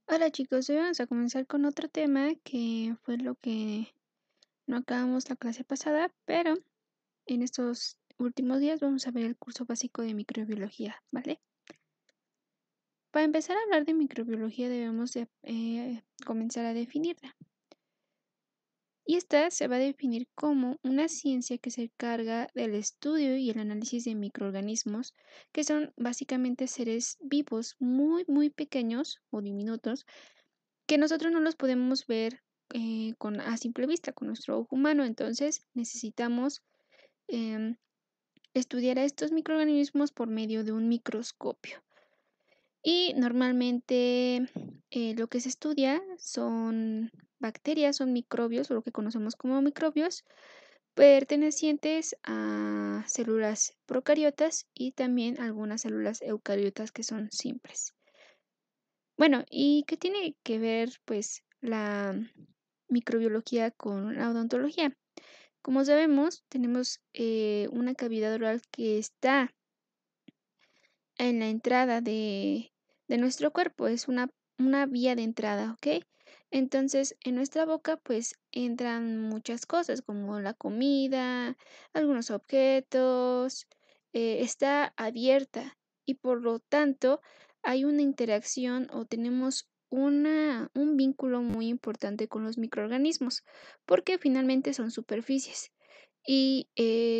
Hola chicos, hoy vamos a comenzar con otro tema que fue lo que no acabamos la clase pasada, pero en estos últimos días vamos a ver el curso básico de microbiología, ¿vale? Para empezar a hablar de microbiología debemos de, comenzar a definirla. Y esta se va a definir como una ciencia que se encarga del estudio y el análisis de microorganismos, que son básicamente seres vivos muy pequeños o diminutos que nosotros no los podemos ver a simple vista, con nuestro ojo humano. Entonces necesitamos em, estudiar a estos microorganismos por medio de un microscopio. Y normalmente lo que se estudia son bacterias, son microbios, o lo que conocemos como microbios, pertenecientes a células procariotas y también algunas células eucariotas que son simples. Bueno, ¿y qué tiene que ver, pues, la microbiología con la odontología? Como sabemos, tenemos una cavidad oral que está en la entrada de nuestro cuerpo, es una vía de entrada, ¿ok? Entonces, en nuestra boca, pues, entran muchas cosas, como la comida, algunos objetos, está abierta y por lo tanto hay una interacción o tenemos un vínculo muy importante con los microorganismos, porque finalmente son superficies y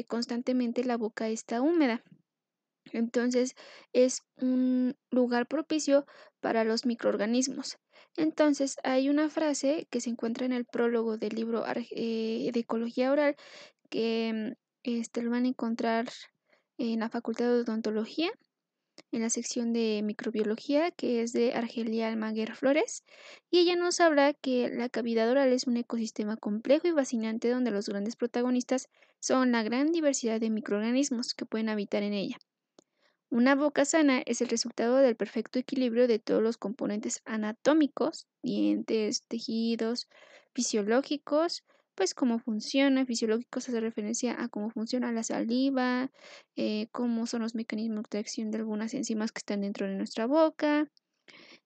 constantemente la boca está húmeda. Entonces, es un lugar propicio para los microorganismos. Entonces, hay una frase que se encuentra en el prólogo del libro de Ecología Oral que lo van a encontrar en la Facultad de Odontología, en la sección de microbiología, que es de Argelia Almaguer Flores, y ella nos habla que la cavidad oral es un ecosistema complejo y fascinante donde los grandes protagonistas son la gran diversidad de microorganismos que pueden habitar en ella. Una boca sana es el resultado del perfecto equilibrio de todos los componentes anatómicos, dientes, tejidos, fisiológicos, pues cómo funciona. Fisiológicos hace referencia a cómo funciona la saliva, cómo son los mecanismos de acción de algunas enzimas que están dentro de nuestra boca.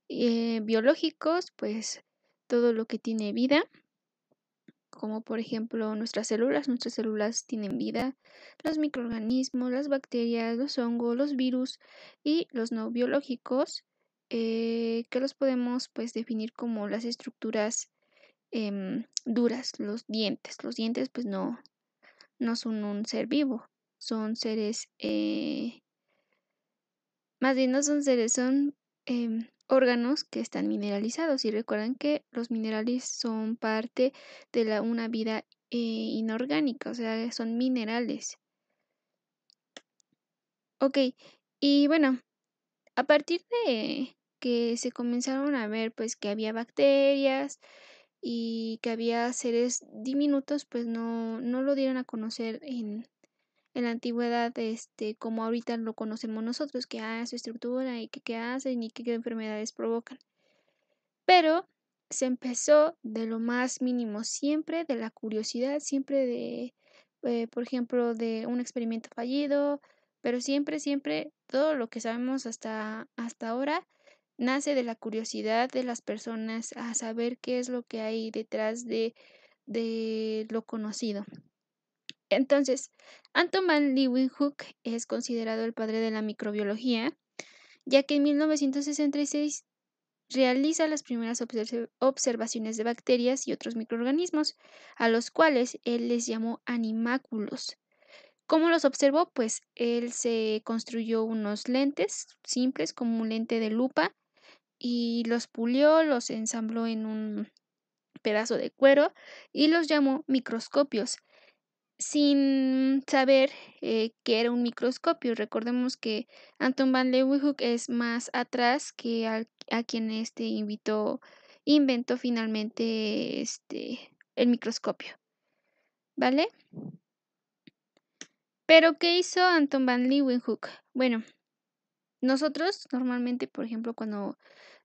Biológicos, pues todo lo que tiene vida, como por ejemplo nuestras células tienen vida, los microorganismos, las bacterias, los hongos, los virus y los no biológicos, que los podemos pues definir como las estructuras duras, los dientes. Los dientes pues no son un ser vivo, son seres, más bien no son seres, son órganos que están mineralizados. Y recuerdan que los minerales son parte de una vida inorgánica, o sea, son minerales. Ok, y bueno, a partir de que se comenzaron a ver pues que había bacterias y que había seres diminutos, pues no lo dieron a conocer en la antigüedad, como ahorita lo conocemos nosotros, que su estructura y qué hacen y qué enfermedades provocan. Pero se empezó de lo más mínimo, siempre de la curiosidad, siempre de, por ejemplo, de un experimento fallido, pero siempre, todo lo que sabemos hasta ahora nace de la curiosidad de las personas a saber qué es lo que hay detrás de lo conocido. Entonces, Anton van Leeuwenhoek es considerado el padre de la microbiología, ya que en 1966 realiza las primeras observaciones de bacterias y otros microorganismos, a los cuales él les llamó animáculos. ¿Cómo los observó? Pues él se construyó unos lentes simples como un lente de lupa y los pulió, los ensambló en un pedazo de cuero y los llamó microscopios sin saber que era un microscopio. Recordemos que Anton van Leeuwenhoek es más atrás que a quien inventó finalmente el microscopio, ¿vale? Pero ¿qué hizo Anton van Leeuwenhoek? Bueno, nosotros normalmente, por ejemplo, cuando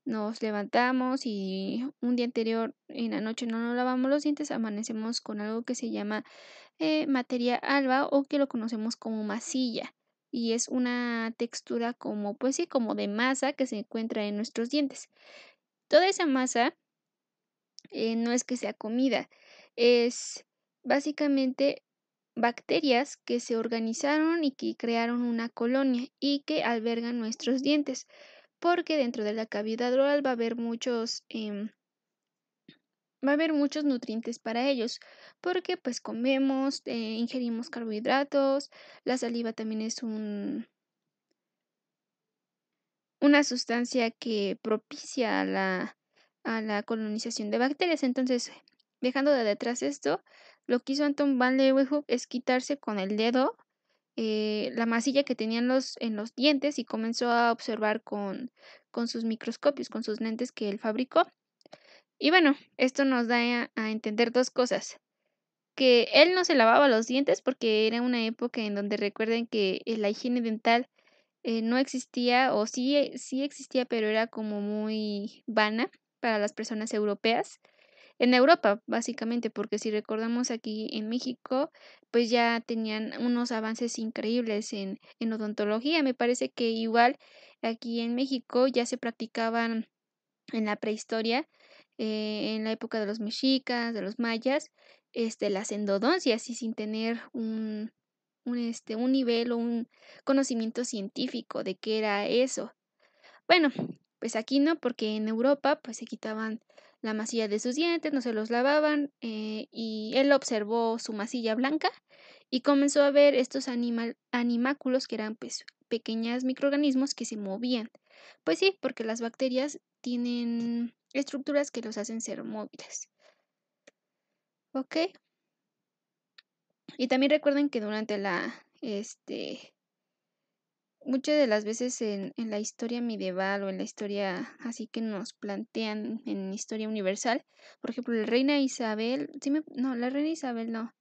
nos levantamos y un día anterior en la noche no nos lavamos los dientes, amanecemos con algo que se llama materia alba o que lo conocemos como masilla y es una textura como, pues sí, como de masa que se encuentra en nuestros dientes. Toda esa masa no es que sea comida, es básicamente bacterias que se organizaron y que crearon una colonia y que albergan nuestros dientes, porque dentro de la cavidad oral va a haber muchos nutrientes para ellos, porque pues comemos, ingerimos carbohidratos, la saliva también es una sustancia que propicia a la colonización de bacterias. Entonces, dejando de detrás esto, lo que hizo Anton van Leeuwenhoek es quitarse con el dedo la masilla que tenía en los dientes y comenzó a observar con sus microscopios, con sus lentes que él fabricó. Y bueno, esto nos da a entender dos cosas. Que él no se lavaba los dientes porque era una época en donde recuerden que la higiene dental no existía, o sí, sí existía, pero era como muy vana para las personas europeas. En Europa, básicamente, porque si recordamos aquí en México, pues ya tenían unos avances increíbles en odontología. Me parece que igual aquí en México ya se practicaban en la prehistoria, en la época de los mexicas, de los mayas, las endodoncias y sin tener un nivel o un conocimiento científico de qué era eso. Bueno, pues aquí no, porque en Europa pues se quitaban la masilla de sus dientes, no se los lavaban y él observó su masilla blanca y comenzó a ver estos animáculos que eran pues pequeños microorganismos que se movían. Pues sí, porque las bacterias tienen estructuras que los hacen ser móviles. ¿Ok? Y también recuerden que durante muchas de las veces en la historia medieval o en la historia así que nos plantean en historia universal, por ejemplo, la reina Isabel, no, la reina Isabel no,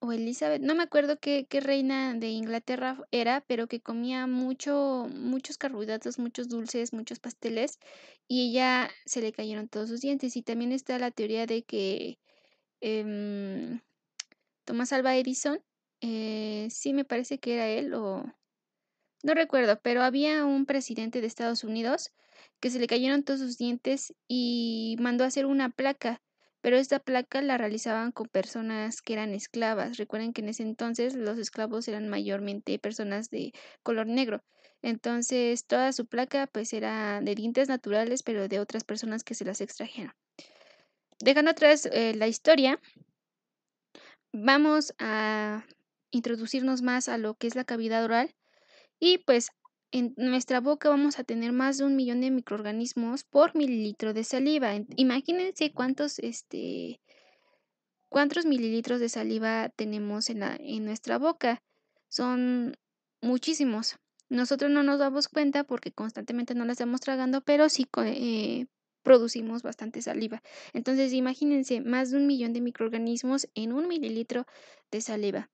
o Elizabeth, no me acuerdo qué reina de Inglaterra era, pero que comía muchos carbohidratos, muchos dulces, muchos pasteles, y ella se le cayeron todos sus dientes. Y también está la teoría de que em, Thomas Alva Edison, sí me parece que era él, o no recuerdo, pero había un presidente de Estados Unidos que se le cayeron todos sus dientes y mandó a hacer una placa, pero esta placa la realizaban con personas que eran esclavas. Recuerden que en ese entonces los esclavos eran mayormente personas de color negro. Entonces, toda su placa pues era de dientes naturales, pero de otras personas que se las extrajeron. Dejando atrás la historia, vamos a introducirnos más a lo que es la cavidad oral y pues en nuestra boca vamos a tener más de 1 millón de microorganismos por mililitro de saliva. Imagínense cuántos mililitros de saliva tenemos en nuestra boca. Son muchísimos. Nosotros no nos damos cuenta porque constantemente no la estamos tragando, pero sí producimos bastante saliva. Entonces, imagínense más de 1 millón de microorganismos en 1 mililitro de saliva.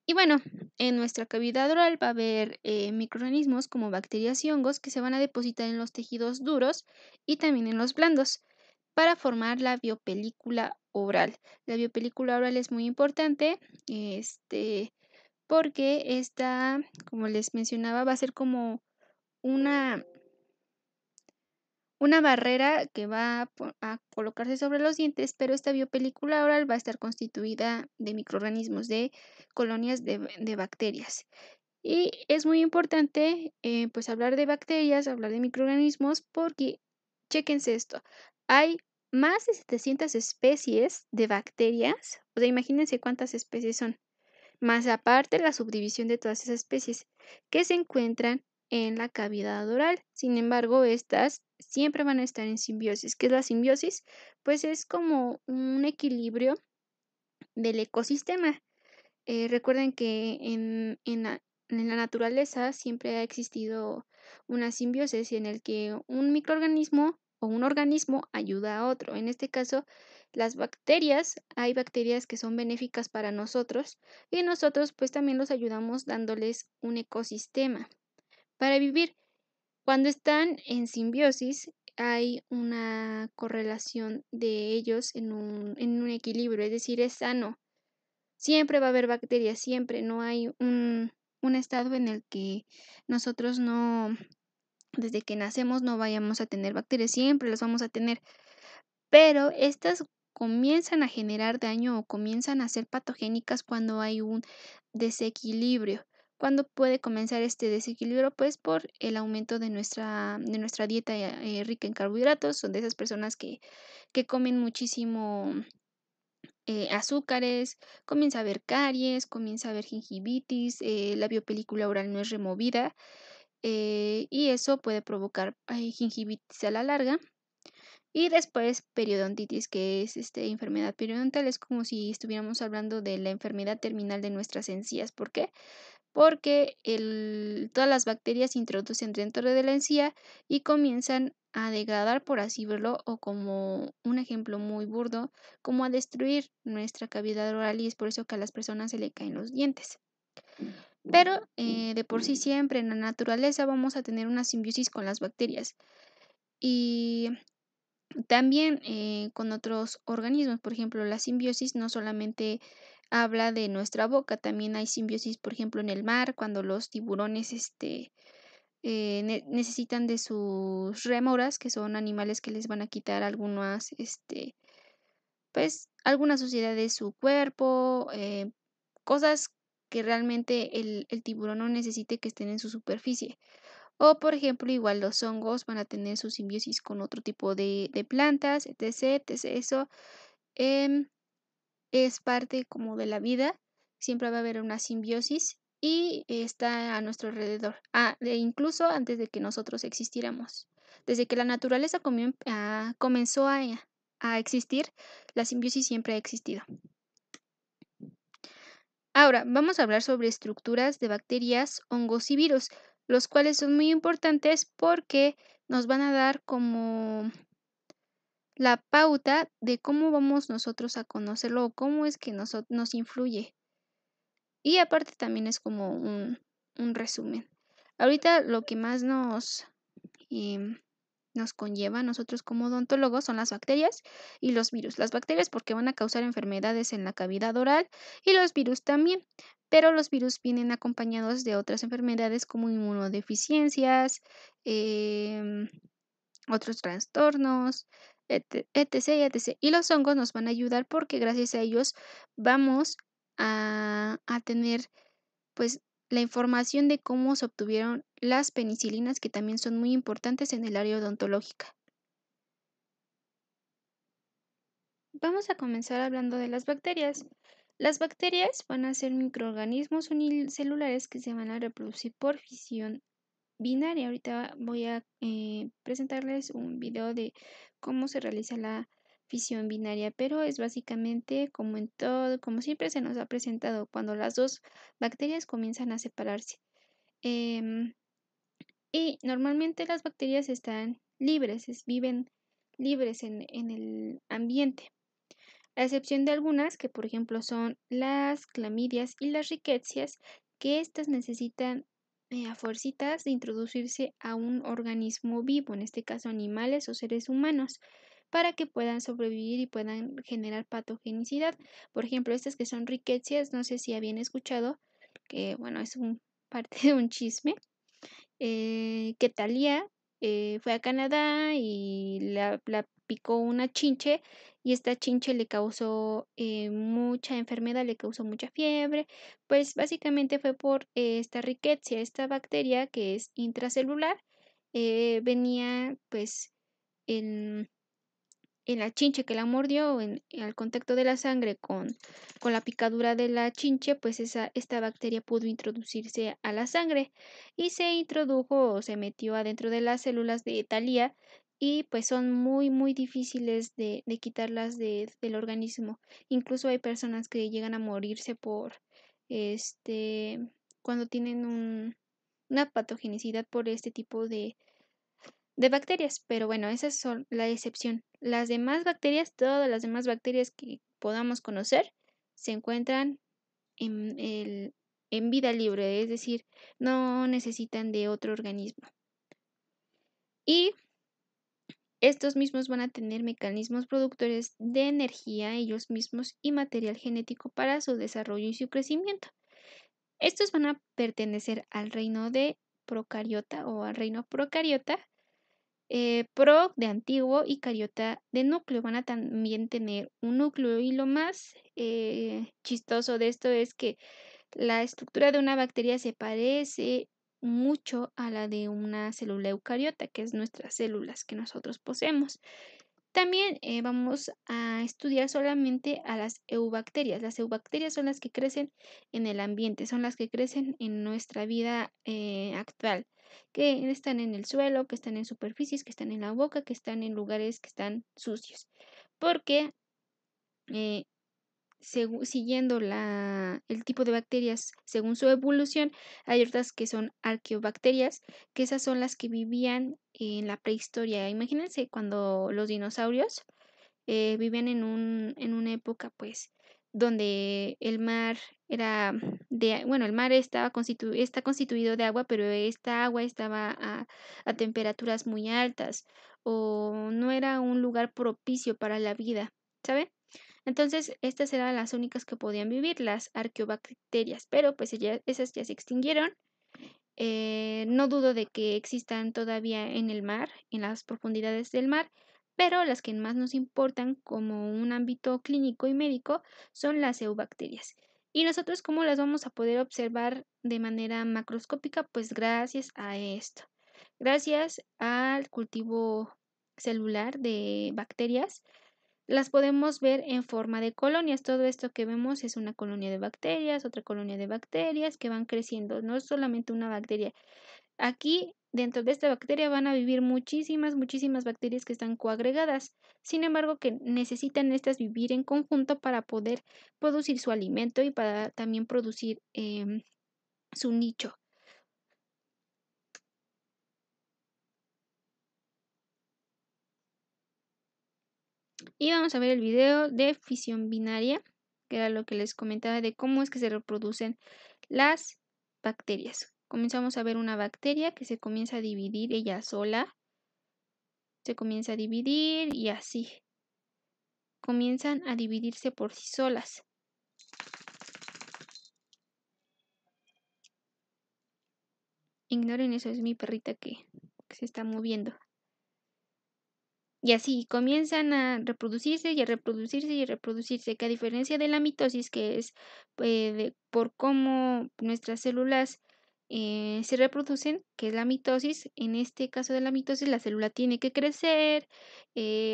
Y bueno, en nuestra cavidad oral va a haber microorganismos como bacterias y hongos que se van a depositar en los tejidos duros y también en los blandos para formar la biopelícula oral. La biopelícula oral es muy importante, porque esta, como les mencionaba, va a ser como una una barrera que va a colocarse sobre los dientes, pero esta biopelícula oral va a estar constituida de microorganismos, de colonias de bacterias. Y es muy importante, pues, hablar de bacterias, hablar de microorganismos, porque chéquense esto, hay más de 700 especies de bacterias, o sea, imagínense cuántas especies son más aparte la subdivisión de todas esas especies que se encuentran en la cavidad oral. Sin embargo, estas siempre van a estar en simbiosis. ¿Qué es la simbiosis? Pues es como un equilibrio del ecosistema. Recuerden que en la naturaleza siempre ha existido una simbiosis en el que un microorganismo o un organismo ayuda a otro. En este caso, las bacterias, hay bacterias que son benéficas para nosotros y nosotros pues también los ayudamos dándoles un ecosistema para vivir. Cuando están en simbiosis, hay una correlación de ellos en un equilibrio, es decir, es sano. Siempre va a haber bacterias, siempre, no hay un estado en el que nosotros desde que nacemos no vayamos a tener bacterias, siempre las vamos a tener, pero estas comienzan a generar daño o comienzan a ser patogénicas cuando hay un desequilibrio. ¿Cuándo puede comenzar este desequilibrio? Pues por el aumento de nuestra dieta rica en carbohidratos. Son de esas personas que comen muchísimo azúcares, comienza a haber caries, comienza a haber gingivitis, la biopelícula oral no es removida, y eso puede provocar gingivitis a la larga. Y después periodontitis, que es enfermedad periodontal, es como si estuviéramos hablando de la enfermedad terminal de nuestras encías. ¿Por qué? Porque todas las bacterias se introducen dentro de la encía y comienzan a degradar, por así verlo, o como un ejemplo muy burdo, como a destruir nuestra cavidad oral, y es por eso que a las personas se le caen los dientes. Pero de por sí siempre en la naturaleza vamos a tener una simbiosis con las bacterias y también con otros organismos. Por ejemplo, la simbiosis no solamente habla de nuestra boca, también hay simbiosis, por ejemplo, en el mar, cuando los tiburones necesitan de sus rémoras, que son animales que les van a quitar pues, alguna suciedad de su cuerpo, cosas que realmente el tiburón no necesite que estén en su superficie. O, por ejemplo, igual los hongos van a tener su simbiosis con otro tipo de plantas, etc, etc. Eso em, es parte como de la vida. Siempre va a haber una simbiosis y está a nuestro alrededor. Incluso antes de que nosotros existiéramos. Desde que la naturaleza comenzó a existir, la simbiosis siempre ha existido. Ahora, vamos a hablar sobre estructuras de bacterias, hongos y virus, los cuales son muy importantes porque nos van a dar como la pauta de cómo vamos nosotros a conocerlo o cómo es que nos influye. Y aparte también es como un resumen. Ahorita lo que más em, nos conlleva a nosotros como odontólogos son las bacterias y los virus. Las bacterias porque van a causar enfermedades en la cavidad oral y los virus también, pero los virus vienen acompañados de otras enfermedades como inmunodeficiencias, em, otros trastornos, etc, etc. Y los hongos nos van a ayudar porque gracias a ellos vamos a tener pues la información de cómo se obtuvieron las penicilinas, que también son muy importantes en el área odontológica. Vamos a comenzar hablando de las bacterias. Las bacterias van a ser microorganismos unicelulares que se van a reproducir por fisión binaria. Ahorita voy a presentarles un video de cómo se realiza la fisión binaria, pero es básicamente como en todo, como siempre se nos ha presentado, cuando las dos bacterias comienzan a separarse. Em, y normalmente las bacterias están libres, viven libres en el ambiente, a excepción de algunas que por ejemplo son las clamidias y las rickettsias, que estas necesitan a fuercitas de introducirse a un organismo vivo, en este caso animales o seres humanos, para que puedan sobrevivir y puedan generar patogenicidad. Por ejemplo, estas que son rickettsias, no sé si habían escuchado, que bueno, es parte de un chisme, que Thalía fue a Canadá y la picó una chinche, y esta chinche le causó mucha enfermedad, le causó mucha fiebre. Pues básicamente fue por esta rickettsia, esta bacteria que es intracelular. Venía pues en la chinche que la mordió, al contacto de la sangre con la picadura de la chinche, pues esta bacteria pudo introducirse a la sangre y se introdujo o se metió adentro de las células de Thalía, y pues son muy muy difíciles de quitarlas del organismo. Incluso hay personas que llegan a morirse por este cuando tienen una patogenicidad por este tipo de bacterias, pero bueno, esas son la excepción. Las demás bacterias, todas las demás bacterias que podamos conocer, se encuentran en vida libre, es decir, no necesitan de otro organismo. Y estos mismos van a tener mecanismos productores de energía ellos mismos y material genético para su desarrollo y su crecimiento. Estos van a pertenecer al reino de procariota o al reino procariota. Pro de antiguo y cariota de núcleo. Van a también tener un núcleo. Y lo más chistoso de esto es que la estructura de una bacteria se parece mucho a la de una célula eucariota, que es nuestras células que nosotros poseemos. También vamos a estudiar solamente a las eubacterias. Las eubacterias son las que crecen en el ambiente, son las que crecen en nuestra vida actual, que están en el suelo, que están en superficies, que están en la boca, que están en lugares que están sucios. Porque eh, siguiendo el tipo de bacterias según su evolución, hay otras que son arqueobacterias, que esas son las que vivían en la prehistoria. Imagínense cuando los dinosaurios vivían en una época, pues, donde el mar era bueno, el mar está constituido de agua, pero esta agua estaba a temperaturas muy altas o no era un lugar propicio para la vida, ¿sabe? Entonces, estas eran las únicas que podían vivir, las arqueobacterias, pero pues esas ya se extinguieron. No dudo de que existan todavía en el mar, en las profundidades del mar, pero las que más nos importan como un ámbito clínico y médico son las eubacterias. ¿Y nosotros cómo las vamos a poder observar de manera macroscópica? Pues gracias a esto, gracias al cultivo celular de bacterias las podemos ver en forma de colonias. Todo esto que vemos es una colonia de bacterias, otra colonia de bacterias que van creciendo. No es solamente una bacteria. Aquí, dentro de esta bacteria, van a vivir muchísimas bacterias que están coagregadas. Sin embargo, que necesitan estas vivir en conjunto para poder producir su alimento y para también producir su nicho. Y vamos a ver el video de fisión binaria, que era lo que les comentaba de cómo es que se reproducen las bacterias. Comenzamos a ver una bacteria que se comienza a dividir ella sola. Se comienza a dividir y así. Comienzan a dividirse por sí solas. Ignoren eso, es mi perrita que se está moviendo. Y así comienzan a reproducirse y a reproducirse y a reproducirse, que a diferencia de la mitosis, que es por cómo nuestras células se reproducen, que es la mitosis, en este caso de la mitosis, la célula tiene que crecer,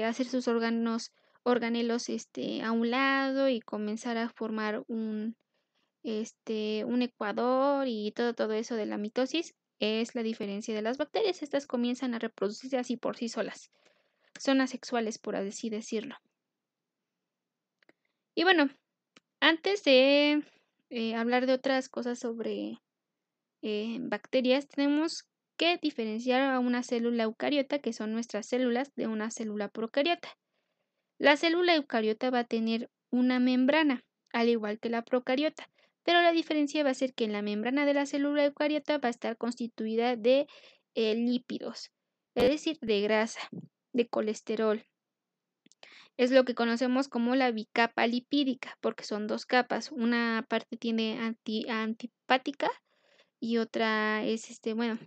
hacer sus organelos a un lado y comenzar a formar un ecuador y todo eso de la mitosis. Es la diferencia de las bacterias. Estas comienzan a reproducirse así por sí solas. Son asexuales, por así decirlo. Y bueno, antes de hablar de otras cosas sobre bacterias, tenemos que diferenciar a una célula eucariota, que son nuestras células, de una célula procariota. La célula eucariota va a tener una membrana, al igual que la procariota, pero la diferencia va a ser que en la membrana de la célula eucariota va a estar constituida de lípidos, es decir, de grasa, de colesterol. Es lo que conocemos como la bicapa lipídica, porque son dos capas. Una parte tiene antipática y otra es, bueno,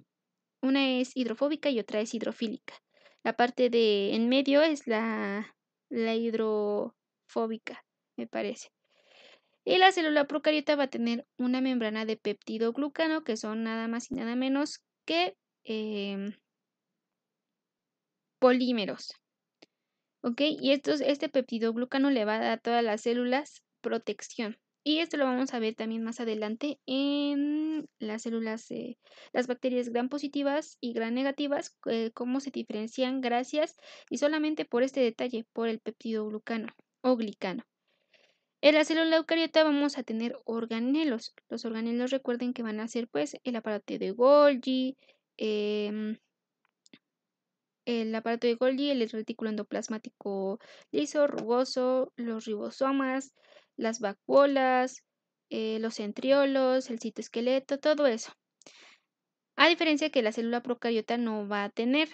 una es hidrofóbica y otra es hidrofílica. La parte de en medio es la hidrofóbica, me parece. Y la célula procariota va a tener una membrana de peptidoglucano, que son nada más y nada menos que polímeros. ¿Ok? Y este peptidoglucano le va a dar a todas las células protección. Y esto lo vamos a ver también más adelante en las células, las bacterias gram positivas y gram negativas, cómo se diferencian gracias y solamente por este detalle, por el peptidoglucano o glicano. En la célula eucariota vamos a tener organelos. Los organelos recuerden que van a ser pues el aparato de Golgi, el aparato de Golgi, el retículo endoplasmático liso, rugoso, los ribosomas, las vacuolas, los centriolos, el citoesqueleto, todo eso. A diferencia que la célula procariota no va a tener.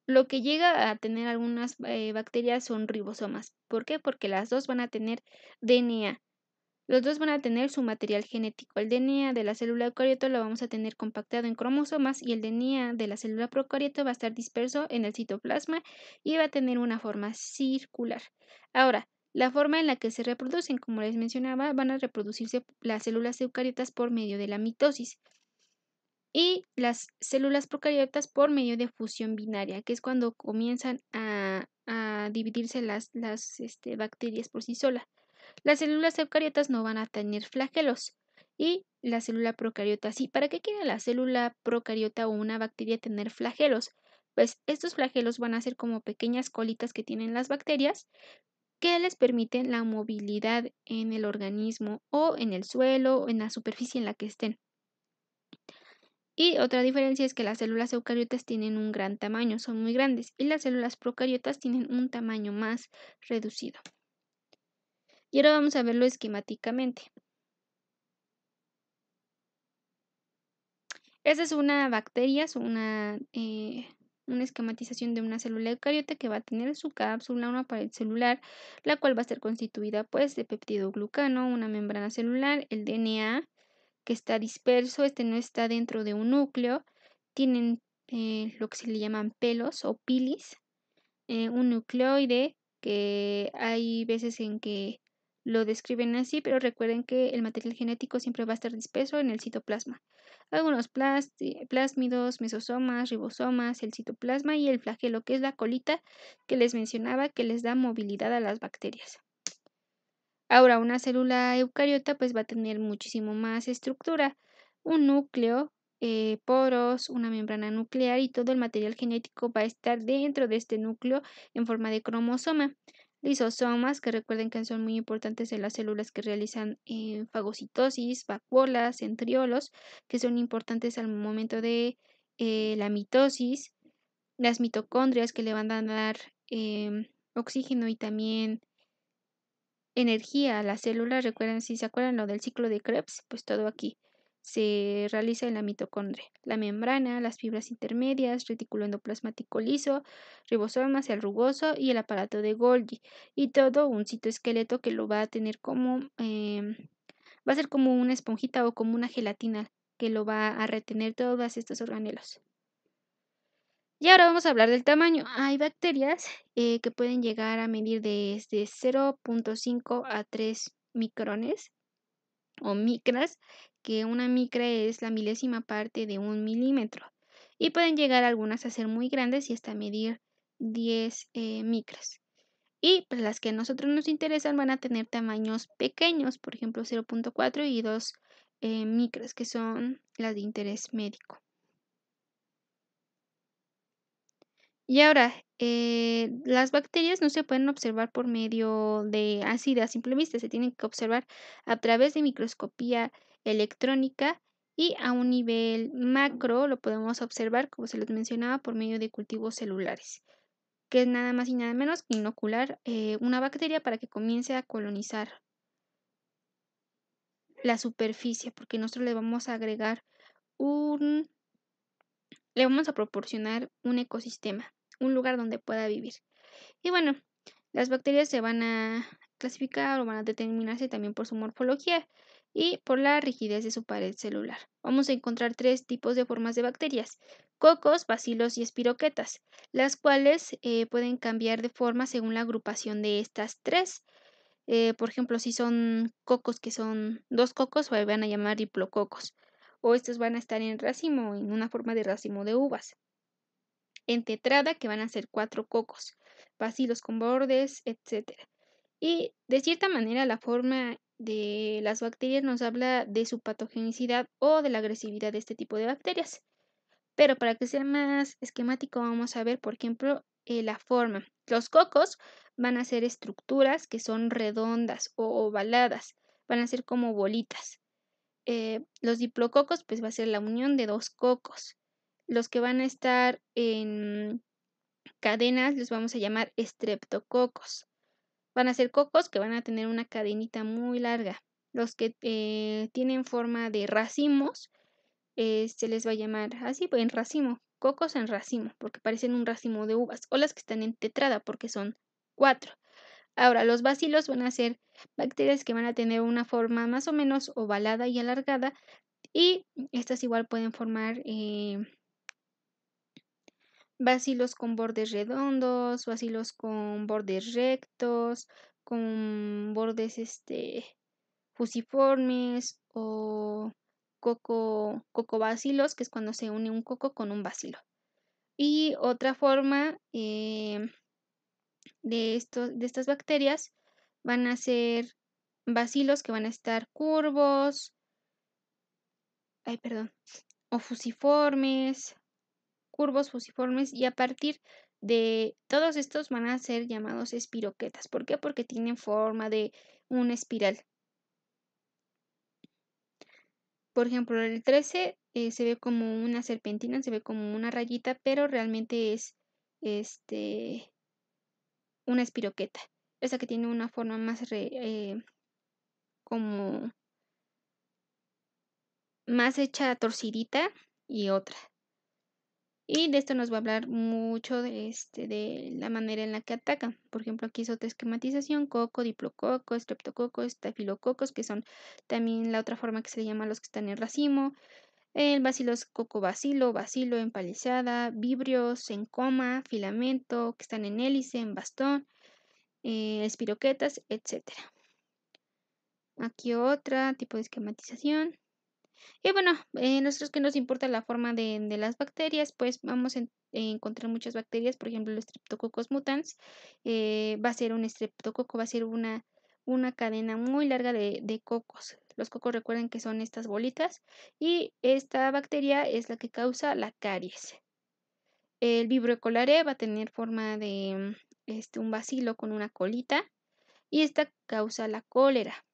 Lo que llega a tener algunas bacterias son ribosomas. ¿Por qué? Porque las dos van a tener DNA. Los dos van a tener su material genético. El DNA de la célula eucariota lo vamos a tener compactado en cromosomas y el DNA de la célula procariota va a estar disperso en el citoplasma y va a tener una forma circular. Ahora, la forma en la que se reproducen, como les mencionaba, van a reproducirse las células eucariotas por medio de la mitosis y las células procariotas por medio de fusión binaria, que es cuando comienzan a dividirse las bacterias por sí solas. Las células eucariotas no van a tener flagelos y la célula procariota sí. ¿Para qué quiere la célula procariota o una bacteria tener flagelos? Pues estos flagelos van a ser como pequeñas colitas que tienen las bacterias que les permiten la movilidad en el organismo o en el suelo o en la superficie en la que estén. Y otra diferencia es que las células eucariotas tienen un gran tamaño, son muy grandes, y las células procariotas tienen un tamaño más reducido. Y ahora vamos a verlo esquemáticamente. Esta es una bacteria, es una esquematización de una célula eucariota que va a tener su cápsula, una pared celular, la cual va a estar constituida pues de peptidoglucano, una membrana celular, el DNA que está disperso, este no está dentro de un núcleo, tienen lo que se le llaman pelos o pilis, un nucleoide que hay veces en que lo describen así, pero recuerden que el material genético siempre va a estar disperso en el citoplasma. Algunos plásmidos, mesosomas, ribosomas, el citoplasma y el flagelo, que es la colita que les mencionaba que les da movilidad a las bacterias. Ahora, una célula eucariota pues va a tener muchísimo más estructura, un núcleo, poros, una membrana nuclear y todo el material genético va a estar dentro de este núcleo en forma de cromosoma. Lisosomas, que recuerden que son muy importantes en las células que realizan fagocitosis, vacuolas, centriolos, que son importantes al momento de la mitosis. Las mitocondrias que le van a dar oxígeno y también energía a la célula. Recuerden, si se acuerdan lo del ciclo de Krebs, pues todo aquí se realiza en la mitocondria. La membrana, las fibras intermedias, retículo endoplasmático liso, ribosomas, el rugoso y el aparato de Golgi. Y todo un citoesqueleto que lo va a tener como, va a ser como una esponjita o como una gelatina que lo va a retener todos estos organelos. Y ahora vamos a hablar del tamaño. Hay bacterias que pueden llegar a medir desde 0.5 a 3 micrones o micras, que una micra es la milésima parte de un milímetro. Y pueden llegar algunas a ser muy grandes y hasta medir 10 micras. Y pues, las que a nosotros nos interesan van a tener tamaños pequeños, por ejemplo 0.4 y 2 micras, que son las de interés médico. Y ahora, las bacterias no se pueden observar por medio de así de a simple vista, se tienen que observar a través de microscopía electrónica y a un nivel macro lo podemos observar, como se les mencionaba, por medio de cultivos celulares, que es nada más y nada menos que inocular una bacteria para que comience a colonizar la superficie, porque nosotros le vamos a proporcionar un ecosistema, un lugar donde pueda vivir. Y bueno, las bacterias se van a clasificar o van a determinarse también por su morfología y por la rigidez de su pared celular. Vamos a encontrar tres tipos de formas de bacterias: cocos, bacilos y espiroquetas, las cuales pueden cambiar de forma según la agrupación de estas tres. Por ejemplo, si son cocos que son dos cocos, se van a llamar diplococos, o estos van a estar en racimo, en una forma de racimo de uvas. En tetrada, que van a ser 4 cocos, bacilos con bordes, etc. Y de cierta manera la forma de las bacterias nos habla de su patogenicidad o de la agresividad de este tipo de bacterias. Pero para que sea más esquemático vamos a ver, por ejemplo, la forma. Los cocos van a ser estructuras que son redondas o ovaladas, van a ser como bolitas. Los diplococos pues va a ser la unión de dos cocos. Los que van a estar en cadenas los vamos a llamar estreptococos. Van a ser cocos que van a tener una cadenita muy larga. Los que tienen forma de racimos se les va a llamar así, pues en racimo, cocos en racimo, porque parecen un racimo de uvas. O las que están en tetrada, porque son 4. Ahora, los bacilos van a ser bacterias que van a tener una forma más o menos ovalada y alargada y estas igual pueden formar bacilos con bordes redondos, bacilos con bordes rectos, con bordes fusiformes o cocobacilos, que es cuando se une un coco con un bacilo. Y otra forma de estas bacterias van a ser bacilos que van a estar curvos, ay, perdón, o fusiformes, curvos, fusiformes, y a partir de todos estos van a ser llamados espiroquetas. ¿Por qué? Porque tienen forma de una espiral. Por ejemplo, el 13 se ve como una serpentina, se ve como una rayita, pero realmente es este, una espiroqueta. Esa que tiene una forma más como más hecha torcidita y otra. Y de esto nos va a hablar mucho de la manera en la que atacan. Por ejemplo, aquí es otra esquematización: coco, diplococo, streptococo, estafilococos, que son también la otra forma que se le llama a los que están en racimo. El bacillus cocobacilo, bacilo empalizada, vibrios en coma, filamento, que están en hélice, en bastón, espiroquetas, etcétera. Aquí otra tipo de esquematización. Y bueno, nosotros que nos importa la forma de las bacterias, pues vamos a encontrar muchas bacterias. Por ejemplo, el Streptococcus mutans va a ser un estreptococo, va a ser una cadena muy larga de cocos. Los cocos, recuerden que son estas bolitas, y esta bacteria es la que causa la caries. El Vibrio echolare va a tener forma de un bacilo con una colita, y esta causa la cólera.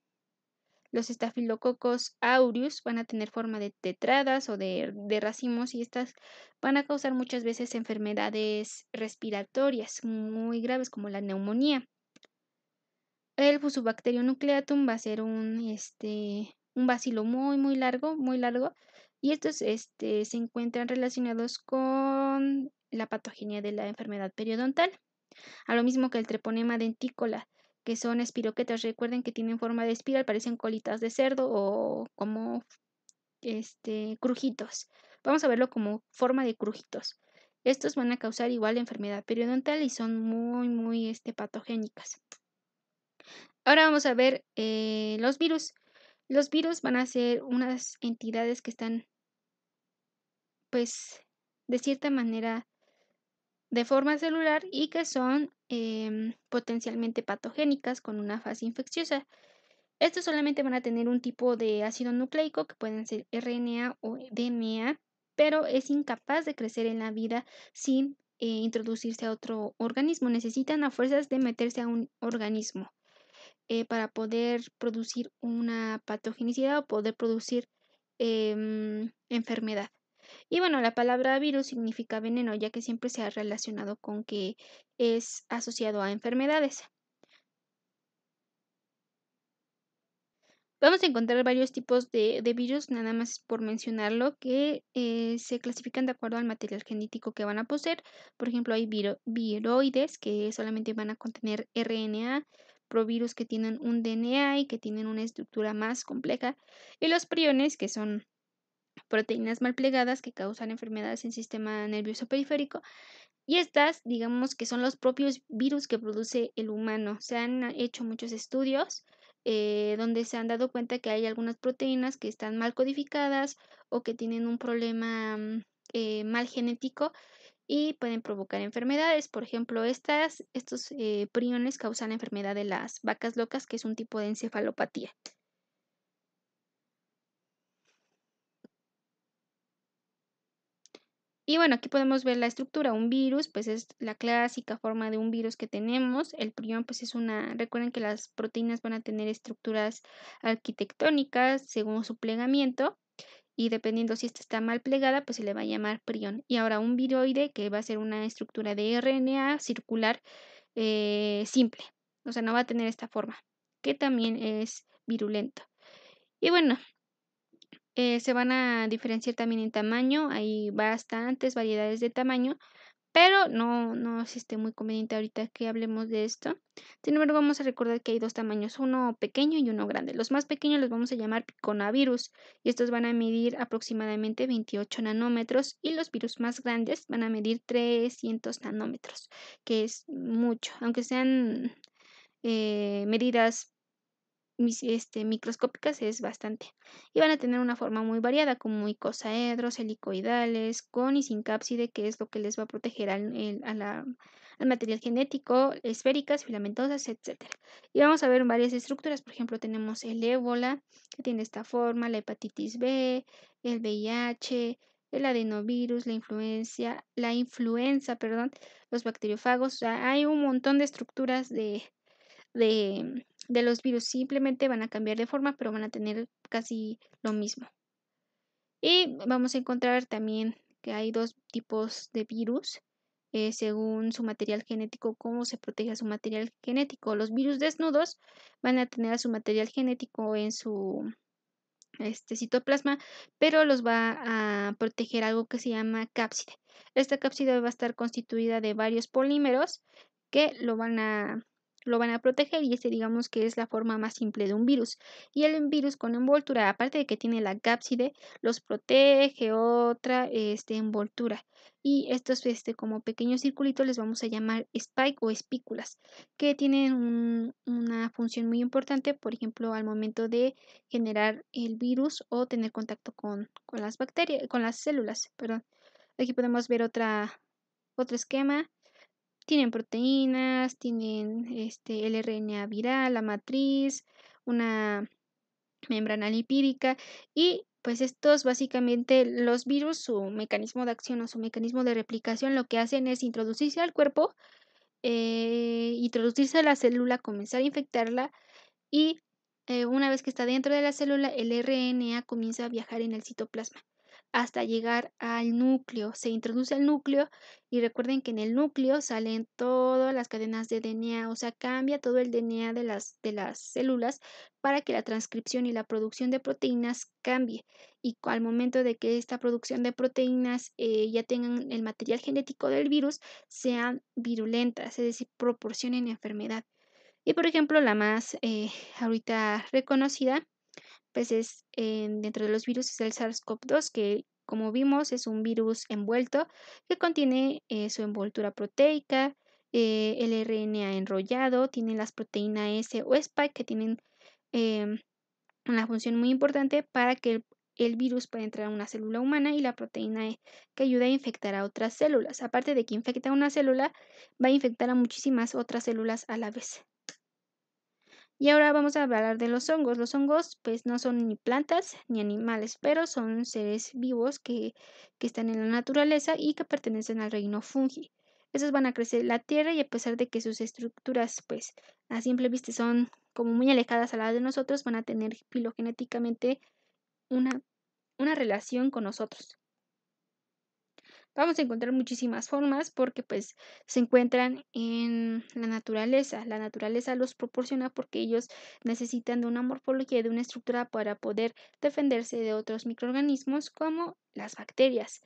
Los estafilococos aureus van a tener forma de tetradas o de racimos, y estas van a causar muchas veces enfermedades respiratorias muy graves como la neumonía. El Fusobacterium nucleatum va a ser un bacilo muy, muy largo, y estos se encuentran relacionados con la patogenia de la enfermedad periodontal, a lo mismo que el Treponema dentícola, que son espiroquetas. Recuerden que tienen forma de espiral, parecen colitas de cerdo o como crujitos. Vamos a verlo como forma de crujitos. Estos van a causar igual enfermedad periodontal y son muy patogénicas. Ahora vamos a ver los virus. Los virus van a ser unas entidades que están, pues, de cierta manera de forma celular y que son potencialmente patogénicas con una fase infecciosa. Estos solamente van a tener un tipo de ácido nucleico, que pueden ser RNA o DNA, pero es incapaz de crecer en la vida sin introducirse a otro organismo. Necesitan a fuerzas de meterse a un organismo para poder producir una patogenicidad o poder producir enfermedad. Y bueno, la palabra virus significa veneno, ya que siempre se ha relacionado con que es asociado a enfermedades. Vamos a encontrar varios tipos de virus, nada más por mencionarlo, que se clasifican de acuerdo al material genético que van a poseer. Por ejemplo, hay viroides, que solamente van a contener RNA, provirus, que tienen un DNA y que tienen una estructura más compleja, y los priones, que son proteínas mal plegadas que causan enfermedades en el sistema nervioso periférico. Y estas, digamos que son los propios virus que produce el humano. Se han hecho muchos estudios donde se han dado cuenta que hay algunas proteínas que están mal codificadas o que tienen un problema mal genético y pueden provocar enfermedades. Por ejemplo, estos priones causan la enfermedad de las vacas locas, que es un tipo de encefalopatía. Y bueno, aquí podemos ver la estructura. Un virus, pues es la clásica forma de un virus que tenemos. El prión, pues recuerden que las proteínas van a tener estructuras arquitectónicas según su plegamiento, y dependiendo si esta está mal plegada, pues se le va a llamar prión. Y ahora un viroide, que va a ser una estructura de RNA circular simple, o sea, no va a tener esta forma, que también es virulento. Y bueno, se van a diferenciar también en tamaño. Hay bastantes variedades de tamaño, pero no es muy conveniente ahorita que hablemos de esto. Sin embargo, vamos a recordar que hay dos tamaños, uno pequeño y uno grande. Los más pequeños los vamos a llamar piconavirus y estos van a medir aproximadamente 28 nanómetros y los virus más grandes van a medir 300 nanómetros, que es mucho, aunque sean medidas microscópicas es bastante. Y van a tener una forma muy variada, como icosaedros, helicoidales, con y sin cápside, que es lo que les va a proteger al material genético, esféricas, filamentosas, etcétera. Y vamos a ver varias estructuras. Por ejemplo, tenemos el ébola, que tiene esta forma, la hepatitis B, el VIH, el adenovirus, la influenza, perdón, los bacteriófagos. O sea, hay un montón de estructuras de los virus. Simplemente van a cambiar de forma, pero van a tener casi lo mismo. Y vamos a encontrar también que hay dos tipos de virus, según su material genético, cómo se protege a su material genético. Los virus desnudos van a tener a su material genético en su citoplasma, pero los va a proteger algo que se llama cápside. Esta cápside va a estar constituida de varios polímeros que lo van a proteger y digamos que es la forma más simple de un virus. Y el virus con envoltura, aparte de que tiene la cápside, los protege otra envoltura. Y estos como pequeños circulitos les vamos a llamar spike o espículas, que tienen una función muy importante, por ejemplo, al momento de generar el virus o tener contacto con las bacterias, con las células, perdón. Aquí podemos ver otro esquema. Tienen proteínas, tienen el RNA viral, la matriz, una membrana lipídica y pues estos básicamente los virus, su mecanismo de acción o su mecanismo de replicación lo que hacen es introducirse al cuerpo, introducirse a la célula, comenzar a infectarla y una vez que está dentro de la célula, el RNA comienza a viajar en el citoplasma hasta llegar al núcleo. Se introduce al núcleo y recuerden que en el núcleo salen todas las cadenas de DNA, o sea, cambia todo el DNA de las células para que la transcripción y la producción de proteínas cambie. Y al momento de que esta producción de proteínas ya tengan el material genético del virus, sean virulentas, es decir, proporcionen enfermedad. Y por ejemplo, la más ahorita reconocida, pues es dentro de los virus es el SARS-CoV-2, que como vimos es un virus envuelto que contiene su envoltura proteica, el RNA enrollado, tiene las proteínas S o spike que tienen em, una función muy importante para que el virus pueda entrar a una célula humana y la proteína E que ayuda a infectar a otras células. Aparte de que infecta a una célula, va a infectar a muchísimas otras células a la vez. Y ahora vamos a hablar de los hongos. Los hongos pues no son ni plantas ni animales, pero son seres vivos que están en la naturaleza y que pertenecen al reino fungi. Esos van a crecer en la tierra y a pesar de que sus estructuras pues a simple vista son como muy alejadas a las de nosotros, van a tener filogenéticamente una, una relación con nosotros. Vamos a encontrar muchísimas formas porque pues se encuentran en la naturaleza. La naturaleza los proporciona porque ellos necesitan de una morfología y de una estructura para poder defenderse de otros microorganismos como las bacterias.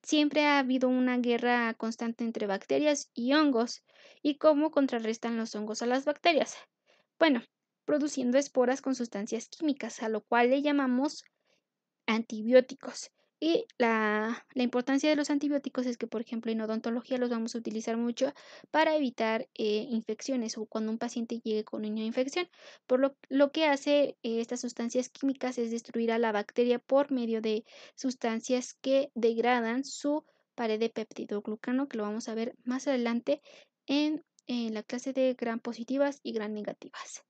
Siempre ha habido una guerra constante entre bacterias y hongos. ¿Y cómo contrarrestan los hongos a las bacterias? Bueno, produciendo esporas con sustancias químicas, a lo cual le llamamos antibióticos. Y la importancia de los antibióticos es que, por ejemplo, en odontología los vamos a utilizar mucho para evitar infecciones o cuando un paciente llegue con una infección. Por lo que hace estas sustancias químicas es destruir a la bacteria por medio de sustancias que degradan su pared de peptidoglucano, que lo vamos a ver más adelante en la clase de gram positivas y gram negativas.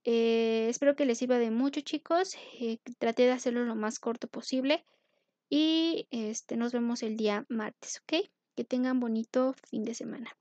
Espero que les sirva de mucho, chicos. Traté de hacerlo lo más corto posible y nos vemos el día martes, ¿ok? Que tengan bonito fin de semana.